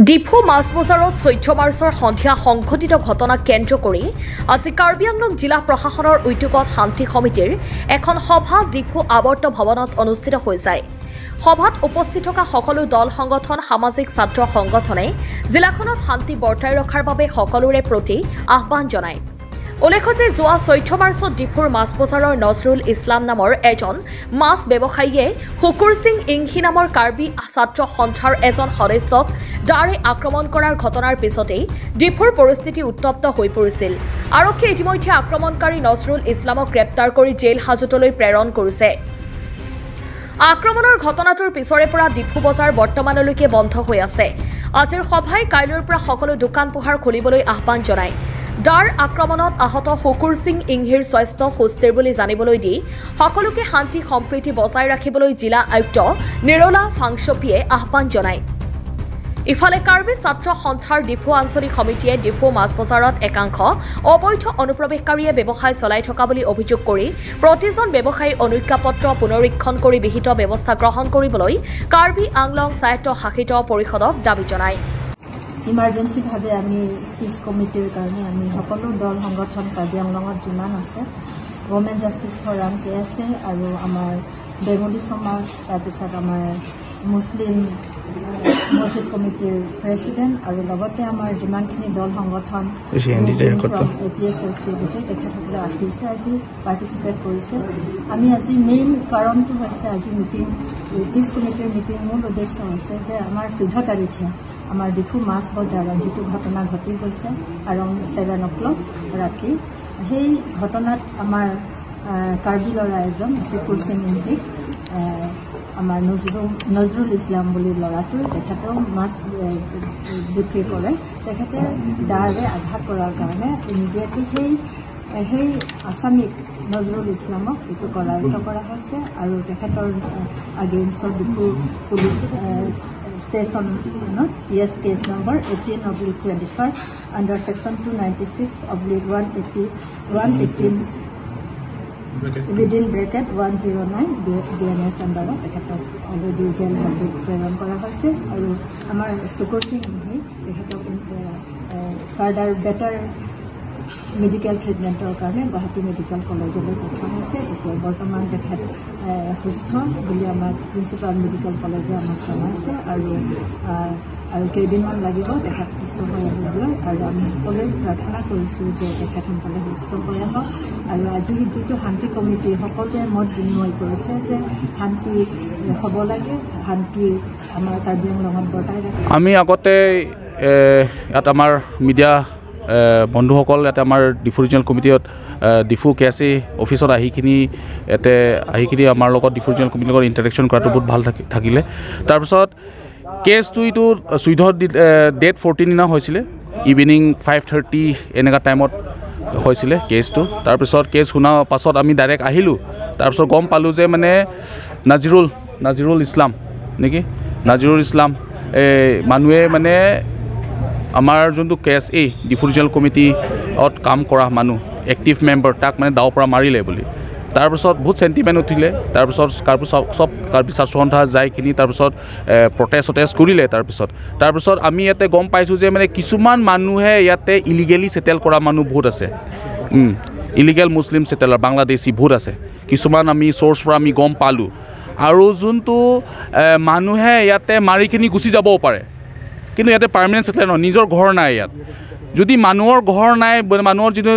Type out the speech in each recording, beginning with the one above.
ডিফু মাছ বজাৰত 14 মাৰ্চৰ সন্ধিয়া সংঘটিত ঘটনাক কেন্দ্ৰ কৰি আজি কাৰ্বি আংলং জিলা প্ৰশাসনৰ উদ্যোগত শান্তি সমিতিৰ এখন সভা ডিফু আৱৰ্ত ভৱনত অনুষ্ঠিত হৈ যায়। সভাত উপস্থিত থকা সকলো দল সংগঠন সামাজিক ছাত্ৰ সংগঠনে জিলাখনত শান্তি বৰ্তাই ৰখাৰ বাবে সকলোৰে প্ৰতি আহ্বান জনায়। উল্লেখ্য যে যোৱা 14 মাৰ্চত ডিফুৰ মাছ বজাৰৰ নজৰুল ইছলাম নামৰ এজন মাছ ব্যৱসায়ীয়ে হুকুৰ সিং ইংহি নামৰ কাৰ্বি ছাত্ৰ সন্থাৰ এজন সদস্যক দাৰে আক্ৰমণ কৰাৰ ঘটনাৰ পিছতেই ডিফুৰ পৰিস্থিতি উত্তপ্ত হৈ পৰিছিল। আৰক্ষীয়ে ইতিমধ্যে আক্ৰমণকাৰী নজৰুল ইছলামক গ্ৰেপ্তাৰ কৰি জেল হাজতলৈ প্ৰেৰণ কৰিছে। আক্ৰমণৰ ঘটনাটোৰ পিছৰে পৰা ডিফু বজাৰ বৰ্তমানলৈকে বন্ধ হৈ আছে। আজিৰ সভাই কাইলৈৰ পৰা সকলো দোকান পোহাৰ খুলিবলৈ আহ্বান জনায়। দাৰ আক্ৰমণত আহত হুকুৰ সিং ইংহিৰ স্বাস্থ্য সুস্থিৰ বুলি জানিবলৈ দি সকলোকে শান্তি সম্প্ৰীতি বজাই ৰাখিবলৈ জিলা আয়ুক্ত নিৰলা ফাংচপিয়ে আহ্বান জনায়। ইফালে কাৰ্বি ছাত্ৰ সন্থাৰ ডিফু আঞ্চলিক সমিতিয়ে ডিফু মাছ বজাৰত একাংশ অবৈধ অনুপ্ৰৱেশকাৰীয়ে ব্যৱসায় চলাই থকা বুলি অভিযোগ কৰি প্ৰতিজন ব্যৱসায়ী অনুজ্ঞাপত্ৰ পুনৰীক্ষণ কৰি বিহিত ব্যৱস্থা গ্ৰহণ কৰিবলৈ কাৰ্বি আংলং স্বায়ত্ত শাসিত পৰিষদক দাবী জনায়। ইমাৰ্জেঞ্চি ভাৱে আমি পিছ কমিটিৰ কাৰণে আমি সকলো দল সংগঠন কাৰ্বি আংলঙত যিমান আছে ওমেন জাষ্টিছ ফৰাম KSA আৰু আমাৰ বেংগলী সমাজ তাৰপিছত আমাৰ মুছলিম মছজিদ কমিটিৰ প্ৰেছিডেণ্ট আৰু লগতে আমাৰ যিমানখিনি দল সংগঠন APSLC গোটেই তেখেতসকলে আহিছে, আজি পাৰ্টিচিপেট কৰিছে। আমি আজি মেইন কাৰণটো হৈছে আজি মিটিং পিছ কমিটিৰ মিটিং মূল উদ্দেশ্য হৈছে যে আমাৰ 14 তাৰিখে আমাৰ ডিফু মাছ বজাৰত যিটো ঘটনা ঘটি গৈছে এৰাউণ্ড 7 o'clock ৰাতি, সেই ঘটনাত আমাৰ কাৰ্বি ল'ৰা এজন হুকুৰ সিং ইংহিক আমাৰ নজৰুল ইছলাম বুলি ল'ৰাটো তেখেতেও মাছ বিক্ৰী কৰে, তেখেতে দাৰে আঘাত কৰাৰ কাৰণে ইমিডিয়েটলি সেই আছামিক নজৰুল ইছলামক এইটো কৰায়ত্ব কৰা হৈছে আৰু তেখেতৰ আগেইনষ্টত ডিফু পুলিচ ষ্টেচনত PS case number 18/25 under section 296/118 within bracket 109 BNS আণ্ডাৰত তেখেতক অলৰেডি জেল হাজত প্ৰেৰণ কৰা হৈছে আৰু আমাৰ হুকুৰ সিং ইংহি তেখেতক ফাৰ্ডাৰ বেটাৰ মেডিকেল ট্ৰিটমেণ্টৰ কাৰণে গুৱাহাটী মেডিকেল কলেজলৈ পঠোৱা হৈছে। এতিয়া বৰ্তমান তেখেত সুস্থ বুলি আমাক প্ৰিন্সিপাল মেডিকেল কলেজে আমাক জনাইছে আৰু কেইদিনমান লাগিব তেখেত সুস্থ হৈ আহিবলৈ আৰু আমি সকলোৱে প্ৰাৰ্থনা কৰিছোঁ যে তেখেত সোনকালে সুস্থ হৈ আহক। আৰু আজি যিটো শান্তি কমিটি সকলোৱে মত বিনিময় কৰিছে যে শান্তি হ'ব লাগে, শান্তি আমাৰ কাৰ্বি আংলঙত বৰ্তাই ৰাখে। আমি আগতে ইয়াত আমাৰ মিডিয়া বন্ধুসকল ইয়াতে আমাৰ ডিফু ৰিজনেল কমিটিত ডিফু KSA অফিচত আহিখিনি আমাৰ লগত ডিফু ৰিজনেল কমিটিৰ লগত ইণ্টাৰেকশ্যন কৰাটো বহুত ভাল থাকিলে। তাৰপিছত কেছটো এইটো 14 ডেট 14 দিনা হৈছিলে, ইভিনিং 5:30 এনেকুৱা টাইমত হৈছিলে কেছটো। তাৰপিছত কেছ শুনাৰ পাছত আমি ডাইৰেক্ট আহিলোঁ। তাৰপিছত গম পালোঁ যে মানে নাজিৰুল ইছলাম নেকি, নাজিৰুল ইছলাম মানুহে মানে আমাৰ যোনটো KSA ডিফু ৰিজনেল কমিটিত কাম কৰা মানুহ এক্টিভ মেম্বাৰ তাক মানে দাৱৰ পৰা মাৰিলে বুলি। তাৰপিছত বহুত চেণ্টিমেণ্ট উঠিলে। তাৰপিছত চব কাৰ্বি ছাত্ৰ সন্থা যাইখিনি তাৰপিছত প্ৰটেষ্ট কৰিলে। তাৰপিছত আমি ইয়াতে গম পাইছোঁ যে মানে কিছুমান মানুহে ইয়াতে ইলিগেলি ছেটেল কৰা মানুহ বহুত আছে, ইলিগেল মুছলিম ছেটেলাৰ বাংলাদেশী বহুত আছে। কিছুমান আমি চ'ৰ্চ পৰা আমি গম পালোঁ। আৰু যোনটো মানুহে ইয়াতে মাৰিখিনি গুচি যাবও পাৰে, কিন্তু ইয়াতে পাৰ্মানেণ্ট ছেটেলাৰ নহয়, নিজৰ ঘৰ নাই ইয়াত। যদি মানুহৰ ঘৰ নাই, মানুহৰ যিটো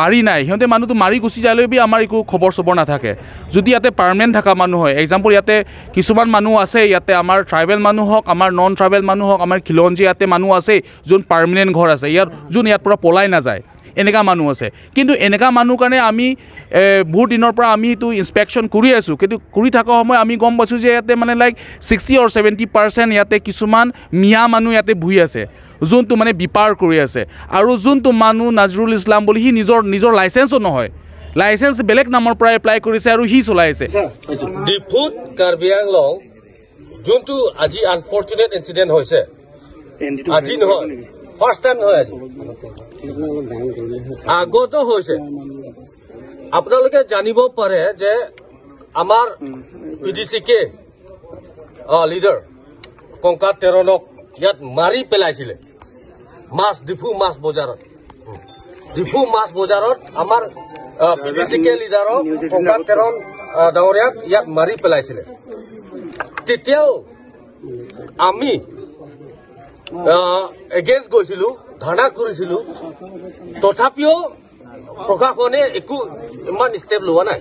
বাৰী নাই, সিহঁতে মানুহটো মাৰি গুচি যালেও আমাৰ একো খবৰ চবৰ নাথাকে। যদি ইয়াতে পাৰ্মানেণ্ট থকা মানুহ হয়, এক্সাম্পল ইয়াতে কিছুমান মানুহ আছে, ইয়াতে আমাৰ ট্ৰাইবেল মানুহ হওক, আমাৰ নন ট্ৰাইবেল মানুহ হওক, আমাৰ খিলঞ্জী ইয়াতে মানুহ আছে যোন পাৰ্মানেণ্ট ঘৰ আছে, যোন ইয়াৰ পৰা পলাই নাযায়, এনেকুৱা মানুহ আছে। কিন্তু এনেকুৱা মানুহ কাৰণে আমি বহুত দিনৰ পৰা আমি এইটো ইনস্পেকশ্যন কৰি আছোঁ, কিন্তু কৰি থকা সময় আমি গম পাইছোঁ যে ইয়াতে মানে লাইক 60 or 70% ইয়াতে কিছুমান মিয়া মানুহ ইয়াতে বহি আছে, যোনটো মানে বিপাৰ কৰি আছে। আৰু যোনটো মানুহ নাজৰুল ইছলাম বুলি সি নিজৰ লাইচেঞ্চো নহয়, লাইচেঞ্চ বেলেগ নামৰ পৰা এপ্লাই কৰিছে আৰু সি চলাই আছে। ডিফুত কাৰ্বি আংলং যোনটো আজি আনফৰ্চুনেট ইনচিডেণ্ট হৈছে, আজি নহয় ফাৰ্ষ্ট টাইম নহয়, আজি আগতো হৈছে। আপোনালোকে জানিব পাৰে যে আমাৰ PDCK লিডাৰ কংকা তেৰণক ইয়াত মাৰি পেলাইছিলে মাছ ডিফু মাছ বজাৰত ডিফু মাছ বজাৰত আমাৰ পিডিচিকে লিডাৰক প্ৰকাশ তেৰণ ডাঙৰীয়াক ইয়াত মাৰি পেলাইছিলে তেতিয়াও আমি এগেইনষ্ট গৈছিলো ধাৰণা কৰিছিলো তথাপিও প্ৰশাসনে একো ইমান ষ্টেপ লোৱা নাই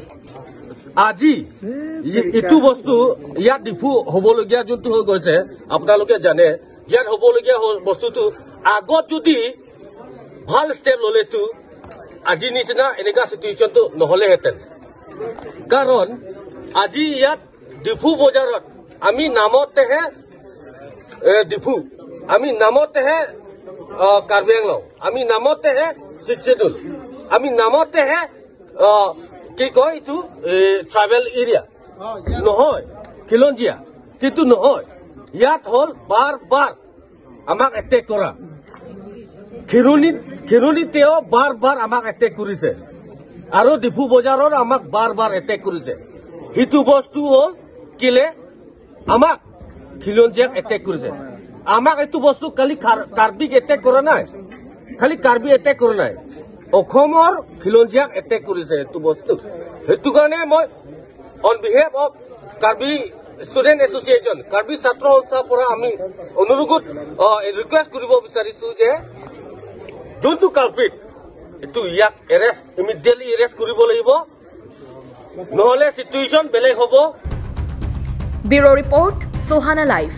আজি এইটো বস্তু ইয়াত ডিফু হ'বলগীয়া যোনটো হৈ গৈছে আপোনালোকে জানে ইয়াত হ'বলগীয়া বস্তুটো আগত যদি ভাল ষ্টেপ ল'লেতো আজি নিচিনা এনেকুৱা চিটুৱেশ্যনটো নহ'লেহেঁতেন কাৰণ আজি ইয়াত ডিফু বজাৰত আমি নামতেহে ডিফু আমি নামতেহে কাৰ্বি আংলং আমি নামতেহে ছিক্স ছিডুল আমি নামতেহে কি কয় এইটো ট্ৰাইবেল এৰিয়া নহয় খিলঞ্জীয়া কিন্তু নহয় ইয়াত হ'ল বাৰ বাৰ আমাক এটেক কৰা খিৰনিতেও বাৰ বাৰ আমাক এটেক কৰিছে আৰু ডিফু বজাৰৰ আমাক বাৰ বাৰ এটেক কৰিছে সেইটো বস্তু হ'ল কেলে আমাক খিলঞ্জীয়াক এটেক কৰিছে আমাক এইটো বস্তু খালি কাৰ্বিক এটেক কৰা নাই খালি কাৰ্বি এটেক কৰা নাই অসমৰ খিলঞ্জীয়াক এটেক কৰিছে এইটো বস্তু সেইটো কাৰণে মই on behalf of Karbi student association Karbi ছাত্ৰ সংস্থাৰ পৰা আমি অনুৰোধ ৰিকুৱেষ্ট কৰিব বিচাৰিছো যে যোনটো কালপ্ৰিট এইটো ইয়াক এৰেষ্ট ইমিডিয়েটলি এৰেষ্ট কৰিব লাগিব নহ'লে চিটুৱেশ্যন বেলেগ হ'ব ব্যুৰ' ৰিপৰ্ট সোহানা লাইভ